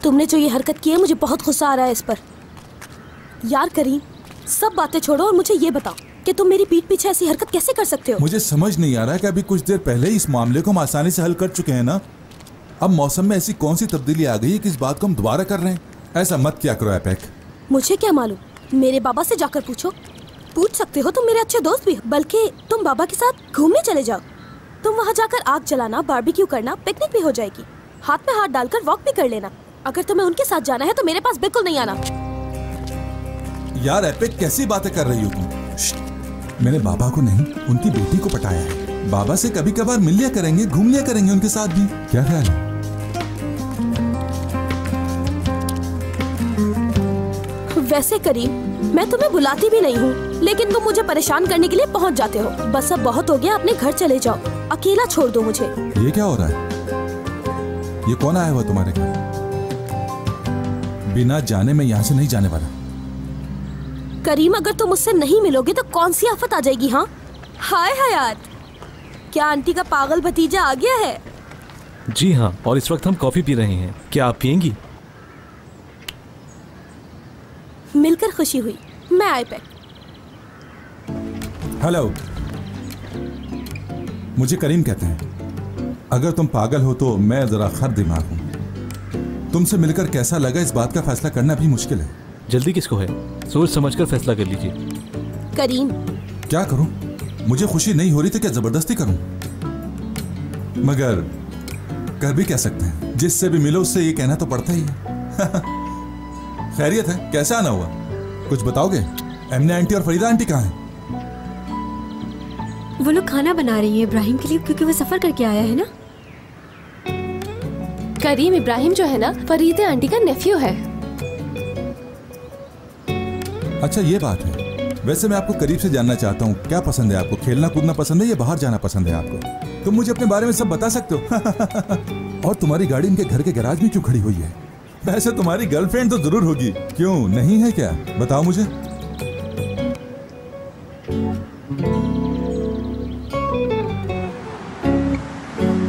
तुमने जो ये हरकत की है मुझे बहुत गुस्सा आ रहा है इस पर। यार करीम, सब बातें छोड़ो और मुझे ये बताओ कि तुम मेरी पीठ पीछे ऐसी हरकत कैसे कर सकते हो? मुझे समझ नहीं आ रहा है कि अभी कुछ देर पहले ही इस मामले को हम आसानी से हल कर चुके हैं ना। अब मौसम में ऐसी कौन सी तब्दीली आ गई है कि इस बात को हम दोबारा कर रहे हैं? ऐसा मत क्या करो एपेक। मुझे क्या मालूम, मेरे बाबा से जाकर पूछो। पूछ सकते हो, तुम मेरे अच्छे दोस्त भी हो। बल्कि तुम बाबा के साथ घूमने चले जाओ। तुम वहाँ जाकर आग जलाना, बारबेक्यू करना, पिकनिक भी हो जाएगी। हाथ में हाथ डालकर वॉक भी कर लेना। अगर तुम्हें उनके साथ जाना है तो मेरे पास बिल्कुल नहीं आना। यार एपेक, कैसी बातें कर रही हो तुम? मैंने बाबा को नहीं, उनकी बेटी को पटाया है। बाबा से कभी कभार मिल लिया करेंगे, घूम लिया करेंगे उनके साथ भी। क्या ख्याल है? वैसे करीम, मैं तुम्हें बुलाती भी नहीं हूँ, लेकिन तुम मुझे परेशान करने के लिए पहुँच जाते हो। बस अब बहुत हो गया, अपने घर चले जाओ। अकेला छोड़ दो मुझे। ये क्या हो रहा है? ये कौन आया हुआ तुम्हारे घर? बिना जाने मैं यहाँ से नहीं जाने वाला। करीम, अगर तुम मुझसे नहीं मिलोगे तो कौन सी आफत आ जाएगी? हाँ, हाय हयात, क्या आंटी का पागल भतीजा आ गया है? जी हाँ, और इस वक्त हम कॉफी पी रहे हैं। क्या आप पियेंगी? मिलकर खुशी हुई। मैं आईपैक। हेलो, मुझे करीम कहते हैं। अगर तुम पागल हो तो मैं जरा खर दिमाग हूं। तुमसे मिलकर कैसा लगा इस बात का फैसला करना भी मुश्किल है। जल्दी किसको है? सोच समझकर फैसला कर लीजिए। करीम, क्या करूं? मुझे खुशी नहीं हो रही तो क्या जबरदस्ती करूं? मगर कर भी कह सकते हैं, जिससे भी मिलो उससे ये कहना तो पड़ता ही है। खैरियत है? कैसे आना हुआ? कुछ बताओगे? एमने आंटी और फरीदा आंटी कहाँ हैं? वो लोग खाना बना रही है इब्राहिम के लिए, क्योंकि वो सफर करके आया है ना। करीम, इब्राहिम जो है ना, फरीदा आंटी का नेफ्यू है। अच्छा, ये बात है। वैसे मैं आपको करीब से जानना चाहता हूँ, क्या पसंद है आपको? खेलना कूदना पसंद है या बाहर जाना पसंद है आपको? तुम मुझे अपने बारे में सब बता सकते हो। और तुम्हारी गाड़ी इनके घर के गैराज में क्यों खड़ी हुई है? वैसे तुम्हारी गर्लफ्रेंड तो जरूर होगी, क्यों नहीं है क्या? बताओ मुझे।